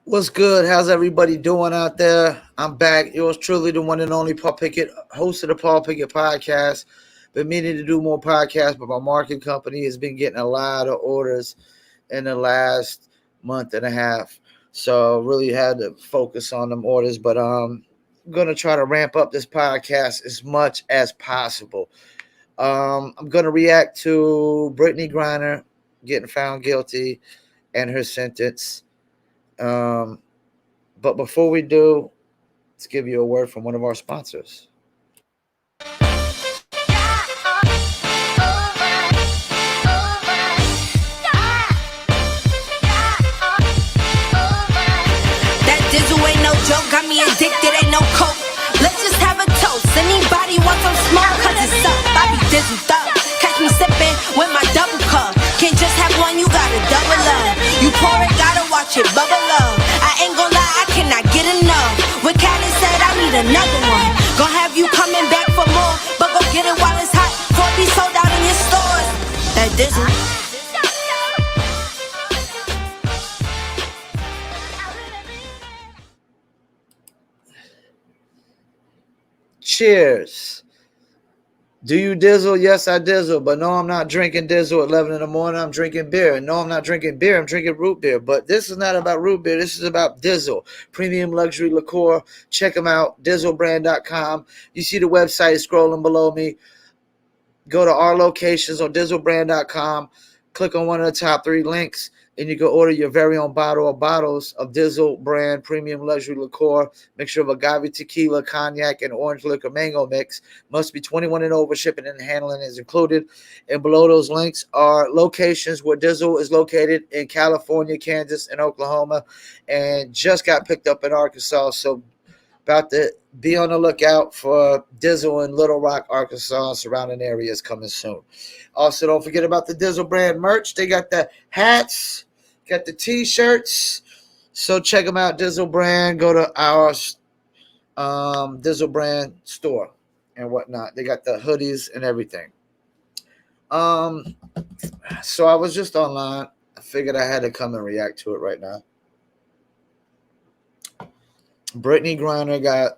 What's good? How's everybody doing out there? I'm back. Yours truly, the one and only Paul Pickett, host of the Paul Pickett podcast. Been meaning to do more podcasts, but my marketing company has been getting a lot of orders in the last month and a half. So really had to focus on them orders. But I'm gonna try to ramp up this podcast as much as possible. I'm gonna react to Brittney Griner getting found guilty and her sentence. Um, but before we do, let's give you a word from one of our sponsors. That dizzle ain't no joke, got me addicted, ain't no coke. Let's just have a toast. Anybody want some smoke? Cause it's up, I be dizzled up. Catch me sipping with my double cup. Can't just have one, you gotta double up. You pour it, gotta watch it bubble up. I ain't gon' lie, I cannot get enough. When Callie said I need another one, gon' have you coming back for more. But go get it while it's hot, before it be sold out in your stores. That dizzle. Cheers. Do you dizzle? Yes, I dizzle. But no, I'm not drinking dizzle at 11 in the morning. I'm drinking beer. No, I'm not drinking beer. I'm drinking root beer. But this is not about root beer. This is about Dizzle, premium luxury liqueur. Check them out, dizzlebrand.com. You see the website scrolling below me. Go to our locations on dizzlebrand.com. Click on one of the top 3 links, and you can order your very own bottle or bottles of Dizzle brand premium luxury liqueur, mixture of agave tequila, cognac, and orange liquor mango mix. Must be 21 and over. Shipping and handling is included. And below those links are locations where Dizzle is located in California, Kansas, and Oklahoma, and just got picked up in Arkansas. So about to be on the lookout for Dizzle in Little Rock, Arkansas, and surrounding areas coming soon. Also, don't forget about the Dizzle brand merch. They got the hats, got the t-shirts. So check them out, Dizzle brand. Go to our Dizzle brand store and whatnot. They got the hoodies and everything. So I was just online. I figured I had to come and react to it right now. Brittney Griner got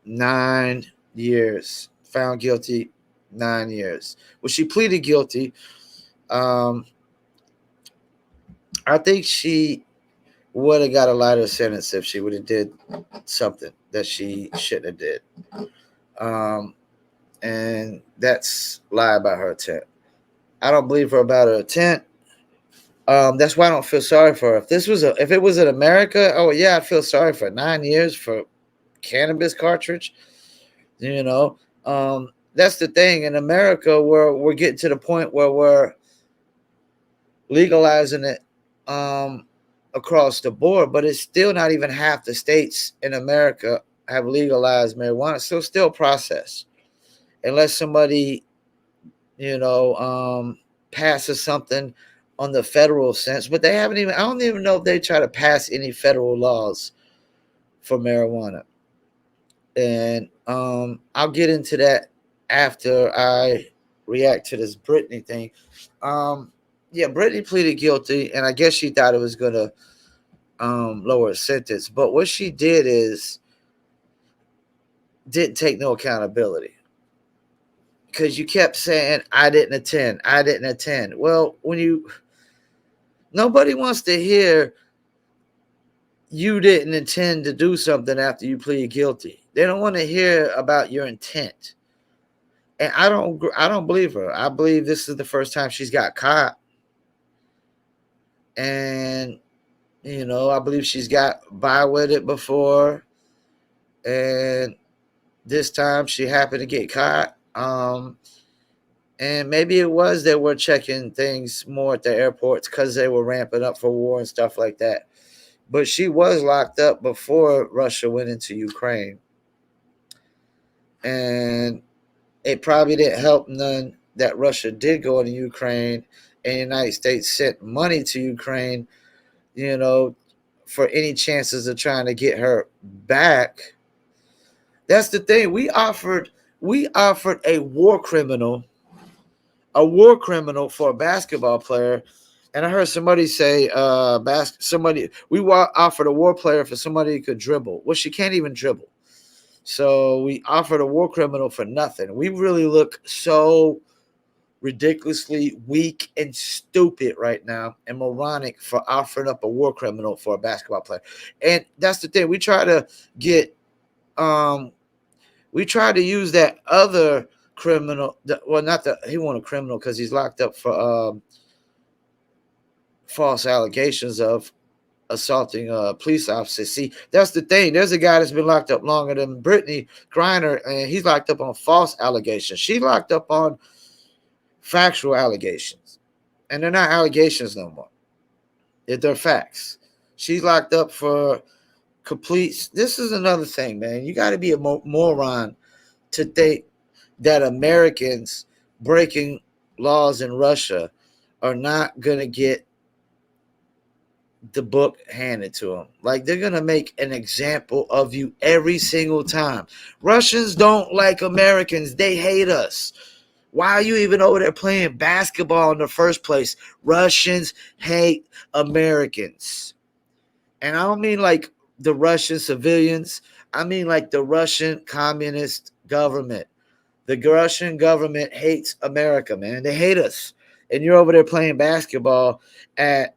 9 years, found guilty, 9 years. Well, she pleaded guilty. I think she would have got a lighter sentence if she would have did something that she shouldn't have did. And that's lie about her intent. I don't believe her about her intent. That's why I don't feel sorry for her. If it was in America, oh yeah, I'd feel sorry for 9 years for cannabis cartridge. You know, that's the thing. In America, we're getting to the point where we're legalizing it across the board, but it's still not even half the states in America have legalized marijuana. So still processed, unless somebody, passes something on the federal sense. But they haven't even. I don't even know if they try to pass any federal laws for marijuana. And I'll get into that after I react to this Brittney thing. Yeah, Brittney pleaded guilty, and I guess she thought it was gonna lower her sentence. But what she did is didn't take no accountability, because you kept saying I didn't attend. Well, nobody wants to hear you didn't intend to do something after you plead guilty. They don't want to hear about your intent. And I don't believe her. I believe this is the first time she's got caught. And, I believe she's got by with it before. And this time she happened to get caught. And maybe it was they were checking things more at the airports because they were ramping up for war and stuff like that. But she was locked up before Russia went into Ukraine. And it probably didn't help none that Russia did go into Ukraine and the United States sent money to Ukraine, for any chances of trying to get her back. That's the thing. We offered a war criminal for a basketball player, And I heard somebody say, we offered a war player for somebody who could dribble. Well, she can't even dribble. So we offered a war criminal for nothing. We really look so ridiculously weak and stupid right now and moronic for offering up a war criminal for a basketball player. And that's the thing. We try to use that other criminal. Well, not that he wasn't a criminal because he's locked up for false allegations of assaulting police officers. See, that's the thing. There's a guy that's been locked up longer than Brittney Griner, and he's locked up on false allegations. She's locked up on factual allegations, and they're not allegations no more. They're facts. She's locked up for complete. This is another thing, man. You got to be a moron to think that Americans breaking laws in Russia are not going to get the book handed to them. Like, they're going to make an example of you every single time. Russians don't like Americans. They hate us. Why are you even over there playing basketball in the first place? Russians hate Americans. And I don't mean like the Russian civilians. I mean like the Russian communist government. The Russian government hates America, man. They hate us. And you're over there playing basketball at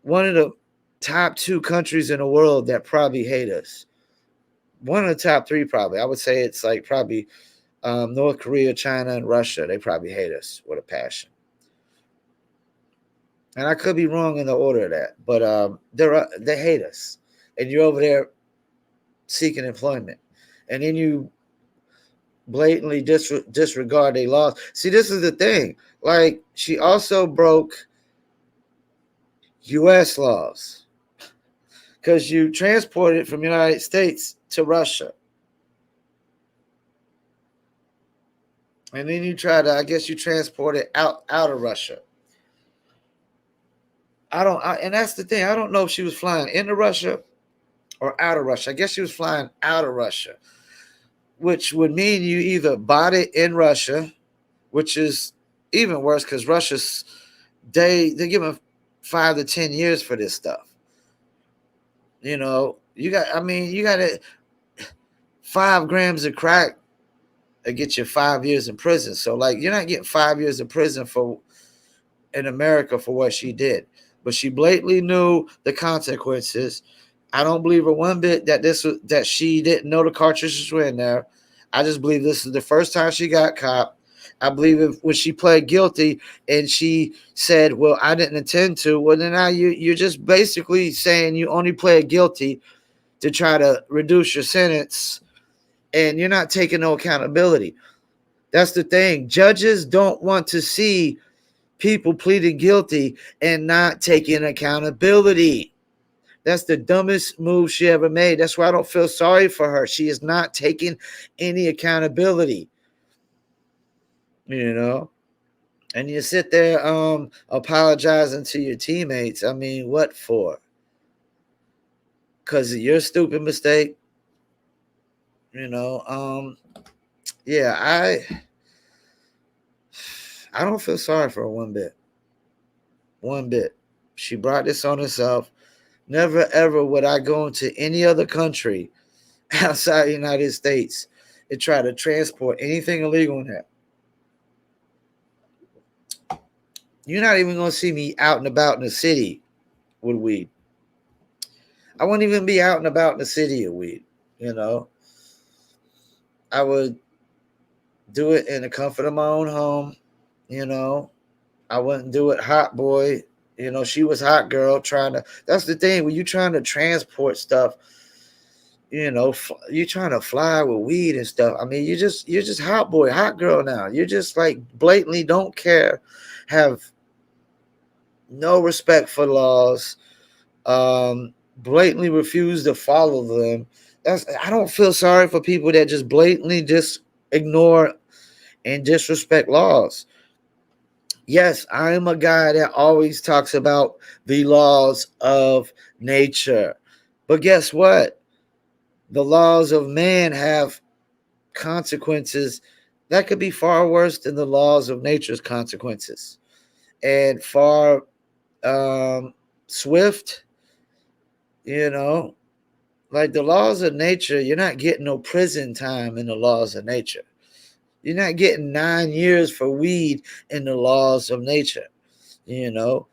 one of the top 2 countries in the world that probably hate us. One of the top 3, probably. I would say it's like probably North Korea, China, and Russia. They probably hate us with a passion. And I could be wrong in the order of that, but they hate us. And you're over there seeking employment. And then you blatantly disregard their laws. See, this is the thing. Like, she also broke U.S. laws because you transported from the United States to Russia. And then you you transport it out of Russia. And that's the thing. I don't know if she was flying into Russia or out of Russia. I guess she was flying out of Russia, which would mean you either bought it in Russia, which is even worse because Russia's, they give them 5 to 10 years for this stuff. You got it. 5 grams of crack to get you 5 years in prison. So, like, you're not getting 5 years in prison in America for what she did. But she blatantly knew the consequences. I don't believe her one bit that she didn't know the cartridges were in there. I just believe this is the first time she got caught. I believe when she pled guilty and she said, well, I didn't intend to. Well, then now you're just basically saying you only pled guilty to try to reduce your sentence, and you're not taking no accountability. That's the thing. Judges don't want to see people pleading guilty and not taking accountability. That's the dumbest move she ever made. That's why I don't feel sorry for her. She is not taking any accountability. And you sit there apologizing to your teammates. I mean, what for? Because of your stupid mistake? Yeah, I don't feel sorry for her one bit. One bit. She brought this on herself. Never, ever would I go into any other country outside the United States and try to transport anything illegal in there. You're not even going to see me out and about in the city with weed. I wouldn't even be out and about in the city with weed, I would do it in the comfort of my own home, I wouldn't do it hot boy. She was hot girl that's the thing. When you're trying to transport stuff, you're trying to fly with weed and stuff. I mean, you're just hot boy, hot girl now. You're just like blatantly don't care, have no respect for laws, blatantly refuse to follow them. I don't feel sorry for people that just blatantly just ignore and disrespect laws. Yes, I am a guy that always talks about the laws of nature. But guess what? The laws of man have consequences that could be far worse than the laws of nature's consequences, and far Swift, like the laws of nature, you're not getting no prison time in the laws of nature. You're not getting 9 years for weed in the laws of nature. There's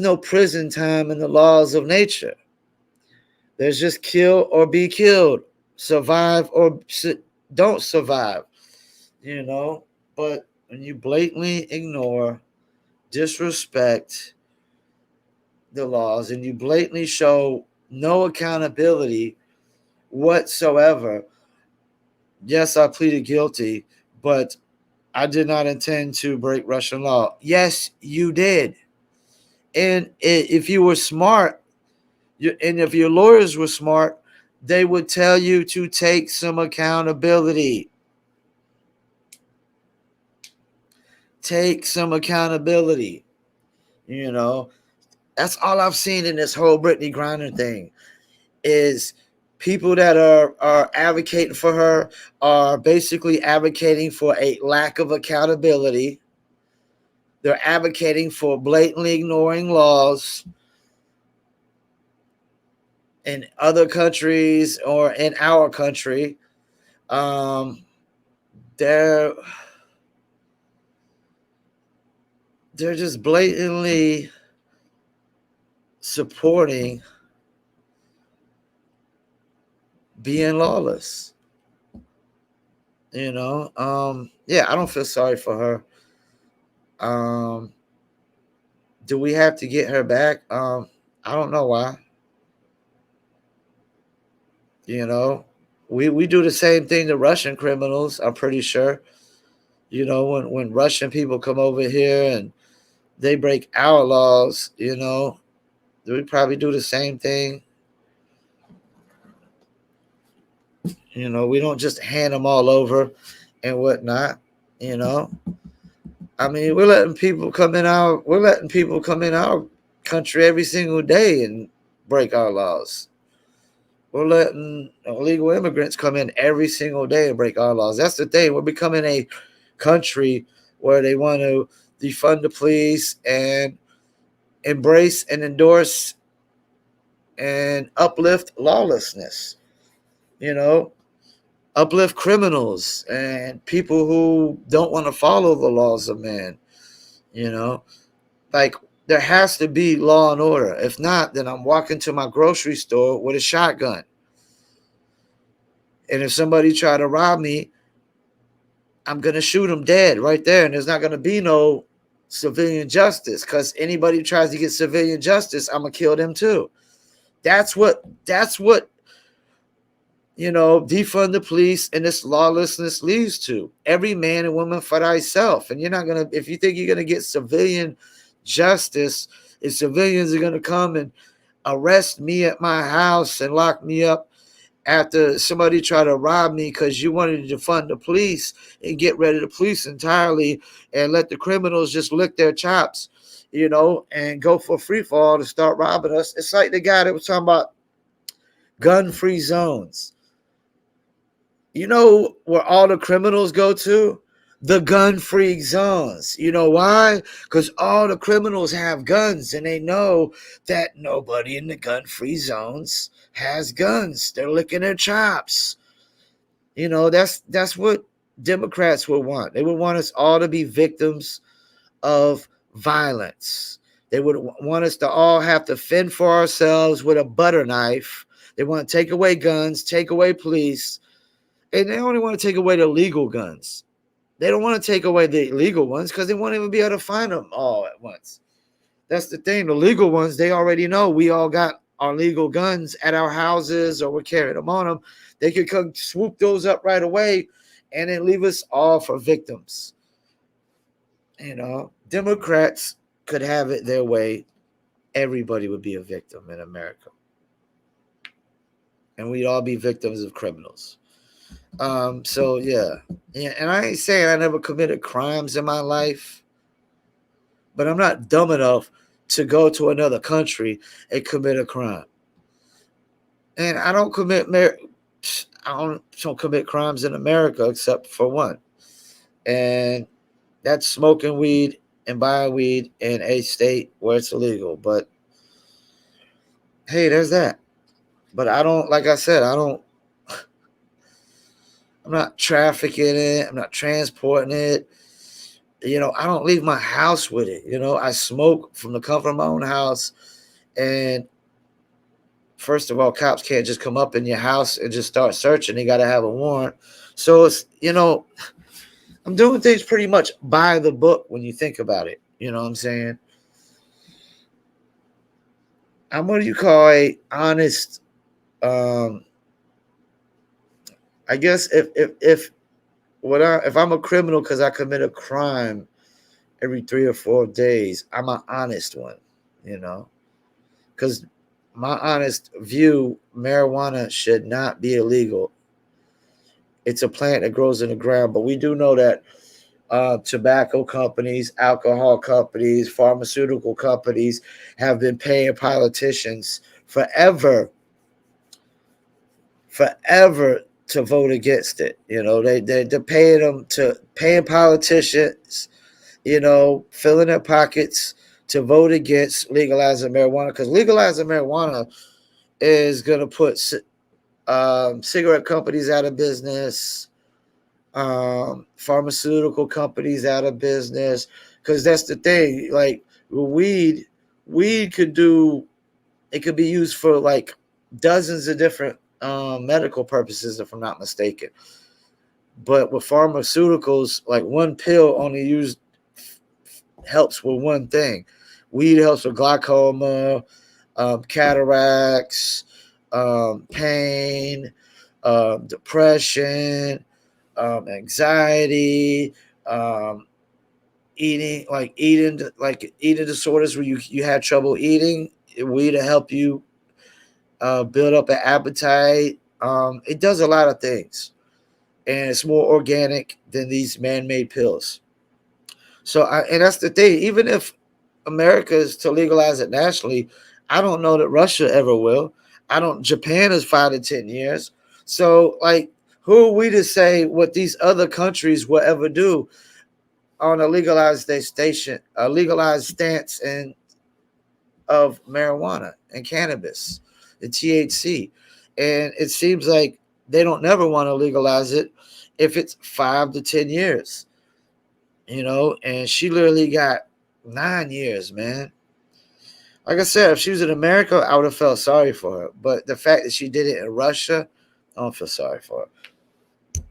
no prison time in the laws of nature. There's just kill or be killed, survive or don't survive, But when you blatantly ignore, disrespect the laws, and you blatantly show no accountability whatsoever, yes, I pleaded guilty, but I did not intend to break Russian law. Yes, you did. And if you were smart, and if your lawyers were smart, they would tell you to take some accountability. Take some accountability. That's all I've seen in this whole Brittney Griner thing is people that are advocating for her are basically advocating for a lack of accountability. They're advocating for blatantly ignoring laws in other countries or in our country. They're just blatantly supporting being lawless. Yeah, I don't feel sorry for her. Do we have to get her back? I don't know why. We do the same thing to Russian criminals, I'm pretty sure. When Russian people come over here and they break our laws, we probably do the same thing. We don't just hand them all over and whatnot. I mean, we're letting people come in our country every single day and break our laws. We're letting illegal immigrants come in every single day and break our laws. That's the thing. We're becoming a country where they want to defund the police and embrace and endorse and uplift lawlessness. Uplift criminals and people who don't want to follow the laws of man. Like there has to be law and order. If not, then I'm walking to my grocery store with a shotgun. And if somebody try to rob me, I'm going to shoot them dead right there. And there's not going to be no civilian justice, because anybody who tries to get civilian justice, I'm going to kill them too. That's what defund the police and this lawlessness leads to. Every man and woman for thyself. And if you think you're going to get civilian justice, if civilians are going to come and arrest me at my house and lock me up after somebody tried to rob me because you wanted to defund the police and get rid of the police entirely and let the criminals just lick their chops, and go for free fall to start robbing us. It's like the guy that was talking about gun-free zones. You know where all the criminals go to? The gun-free zones. You know why? Because all the criminals have guns, and they know that nobody in the gun-free zones has guns. They're licking their chops. That's what Democrats would want. They would want us all to be victims of violence. They would want us to all have to fend for ourselves with a butter knife. They want to take away guns, take away police. And they only want to take away the legal guns. They don't want to take away the illegal ones because they won't even be able to find them all at once. That's the thing. The legal ones, they already know we all got our legal guns at our houses or we're carrying them on them. They could come swoop those up right away and then leave us all for victims. Democrats could have it their way. Everybody would be a victim in America. And we'd all be victims of criminals. So yeah, and I ain't saying I never committed crimes in my life, but I'm not dumb enough to go to another country and commit a crime. And I don't commit crimes in America except for one, and that's smoking weed and buying weed in a state where it's illegal. But hey, there's that. But I don't, like I said, I'm not trafficking it. I'm not transporting it. I don't leave my house with it. I smoke from the comfort of my own house. And first of all, cops can't just come up in your house and just start searching. They got to have a warrant. So it's, I'm doing things pretty much by the book when you think about it. You know what I'm saying? I'm what do you call a honest, I guess if I'm a criminal because I commit a crime every 3 or 4 days, I'm an honest one, because my honest view, marijuana should not be illegal. It's a plant that grows in the ground, but we do know that tobacco companies, alcohol companies, pharmaceutical companies have been paying politicians forever to vote against it. They're paying politicians, filling their pockets to vote against legalizing marijuana, because legalizing marijuana is going to put cigarette companies out of business, pharmaceutical companies out of business, because that's the thing. Like weed could be used for like dozens of different medical purposes, if I'm not mistaken. But with pharmaceuticals, like one pill only helps with one thing. Weed helps with glaucoma, cataracts, pain, depression, anxiety, eating disorders where you had trouble eating. Weed to help you build up an appetite. It does a lot of things, and it's more organic than these man-made pills. So, and that's the thing. Even if America is to legalize it nationally, I don't know that Russia ever will. Japan is 5 to 10 years. So, like, who are we to say what these other countries will ever do on a legalized stance and of marijuana and cannabis and THC? And it seems like they don't never want to legalize it if it's 5 to 10 years. And she literally got 9 years, man. Like I said, if she was in America, I would have felt sorry for her. But the fact that she did it in Russia, I don't feel sorry for her.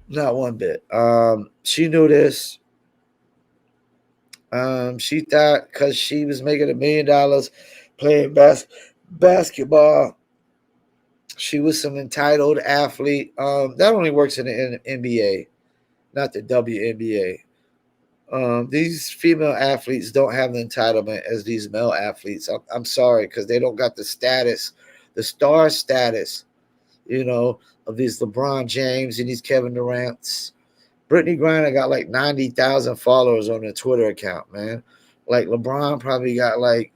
Not one bit. She knew this. She thought because she was making $1 million playing basketball, she was some entitled athlete. That only works in the NBA, not the WNBA. These female athletes don't have the entitlement as these male athletes. I'm sorry, because they don't got the status, the star status, of these LeBron James and these Kevin Durant's. Brittney Griner got like 90,000 followers on her Twitter account, man. Like LeBron probably got like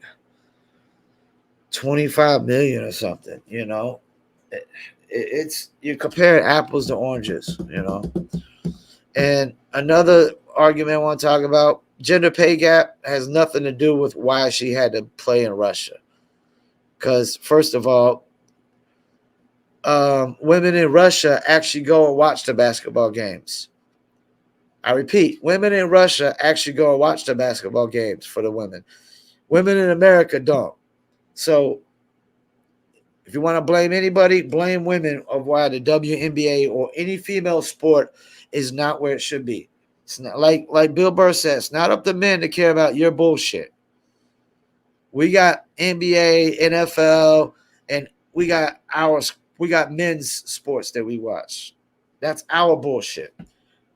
25 million or something, It's you're comparing apples to oranges, And another argument I want to talk about, gender pay gap has nothing to do with why she had to play in Russia. Because first of all, women in Russia actually go and watch the basketball games. I repeat, women in Russia actually go and watch the basketball games for the women. Women in America don't. So if you want to blame anybody, blame women of why the WNBA or any female sport is not where it should be. It's not like Bill Burr says, it's not up to men to care about your bullshit. We got NBA, NFL, and we got men's sports that we watch. That's our bullshit.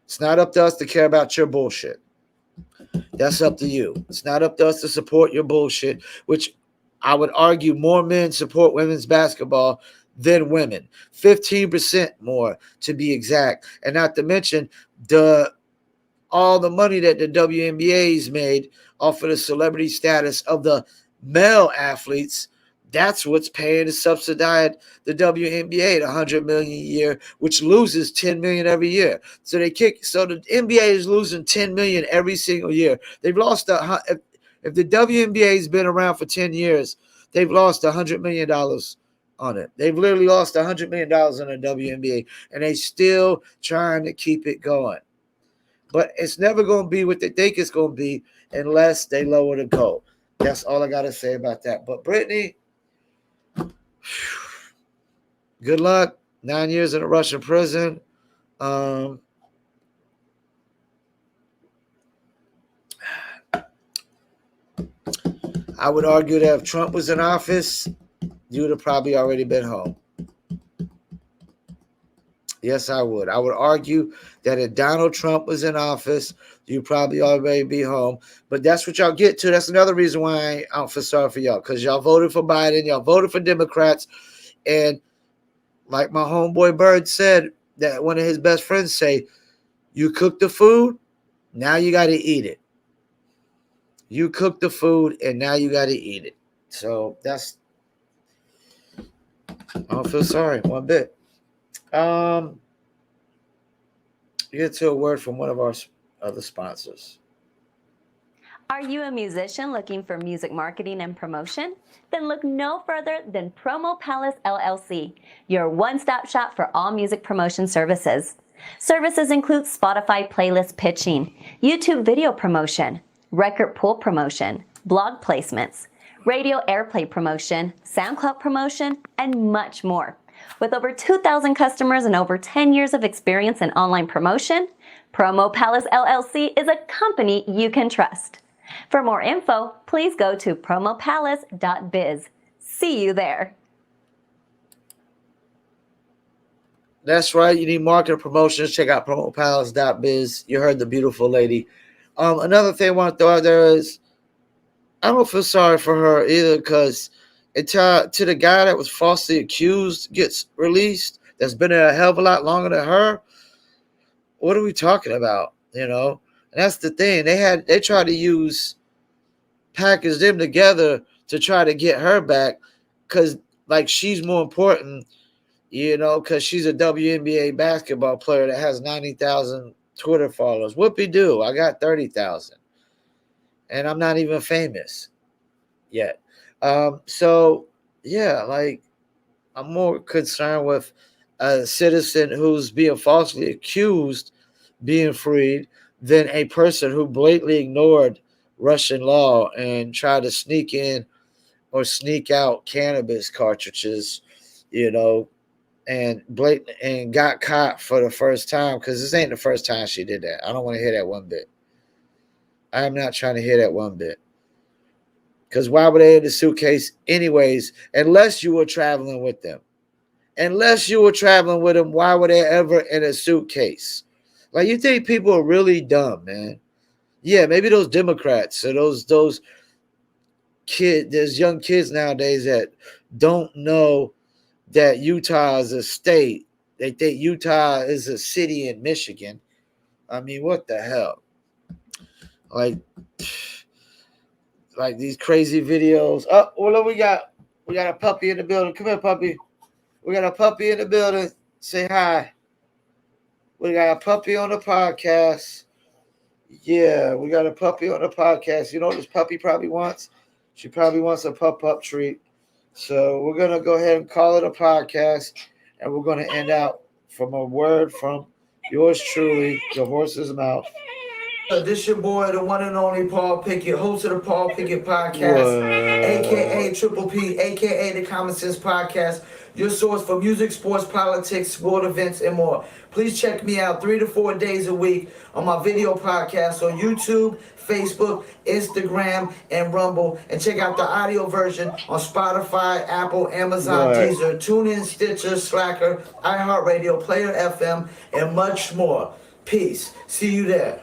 It's not up to us to care about your bullshit. That's up to you. It's not up to us to support your bullshit, which I would argue more men support women's basketball than women. 15% more to be exact. And not to mention all the money that the WNBA's made off of the celebrity status of the male athletes. That's what's paying to subsidize the WNBA at $100 million a year, which loses $10 million every year. So the NBA is losing $10 million every single year. They've lost if the WNBA has been around for 10 years, they've lost $100 million on it. They've literally lost $100 million on the WNBA, and they still trying to keep it going. But it's never going to be what they think it's going to be unless they lower the goal. That's all I got to say about that. But Brittney, good luck. 9 years in a Russian prison. I would argue that if Trump was in office, you would have probably already been home. Yes, I would. I would argue that if Donald Trump was in office, you'd probably already be home. But that's what y'all get to. That's another reason why I don't feel sorry for y'all, because y'all voted for Biden. Y'all voted for Democrats. And like my homeboy Bird said, that one of his best friends say, you cook the food, now you got to eat it. You cook the food, and now you got to eat it. So that's, I don't feel sorry one bit. Get to a word from one of our other sponsors. Are you a musician looking for music marketing and promotion? Then look no further than Promo Palace LLC, your one-stop shop for all music promotion services. Services include Spotify playlist pitching, YouTube video promotion, record pool promotion, blog placements, radio airplay promotion, SoundCloud promotion, and much more. With over 2,000 customers and over 10 years of experience in online promotion, Promo Palace LLC is a company you can trust. For more info, please go to promopalace.biz. See you there. That's right. You need marketing promotions. Check out promopalace.biz. You heard the beautiful lady. Another thing I want to throw out there is I don't feel sorry for her either, because until the guy that was falsely accused gets released, that's been there a hell of a lot longer than her, what are we talking about? You know, and that's the thing. They tried to package them together to try to get her back, because like she's more important, you know, because she's a WNBA basketball player that has 90,000 Twitter followers. Whoopie-doo, I got 30,000. And I'm not even famous yet. So, yeah, like I'm more concerned with a citizen who's being falsely accused being freed than a person who blatantly ignored Russian law and tried to sneak in or sneak out cannabis cartridges, you know, and got caught for the first time, because this ain't the first time she did that. I don't want to hear that one bit. I am not trying to hear that one bit. Because why were they in the suitcase anyways, unless you were traveling with them? Unless you were traveling with them, why were they ever in a suitcase? Like, you think people are really dumb, man. Yeah, maybe those Democrats or those kids, there's young kids nowadays that don't know that Utah is a state. They think Utah is a city in Michigan. I mean, what the hell? Like these crazy videos. Oh, well, we got a puppy in the building. Come here, puppy. We got a puppy in the building. Say hi. We got a puppy on the podcast. Yeah, we got a puppy on the podcast. You know what this puppy probably wants? She probably wants a pup treat. So we're going to go ahead and call it a podcast, and we're going to end out from a word from yours truly, the horse's mouth. This your boy, the one and only Paul Pickett, host of the Paul Pickett Podcast, a.k.a. Triple P, a.k.a. the Common Sense Podcast, your source for music, sports, politics, sport events, and more. Please check me out 3 to 4 days a week on my video podcast on YouTube, Facebook, Instagram, and Rumble. And check out the audio version on Spotify, Apple, Amazon, Deezer, TuneIn, Stitcher, Slacker, iHeartRadio, Player FM, and much more. Peace. See you there.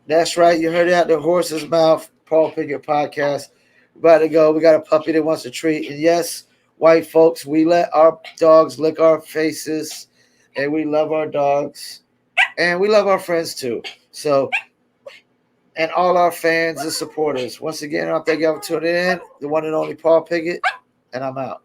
That's right. You heard it out the horse's mouth. Paul Pickett Podcast. We're about to go. We got a puppy that wants a treat. And yes, white folks, we let our dogs lick our faces. And we love our dogs. And we love our friends too. So, and all our fans and supporters. Once again, I thank y'all for tuning in. The one and only Paul Pickett, and I'm out.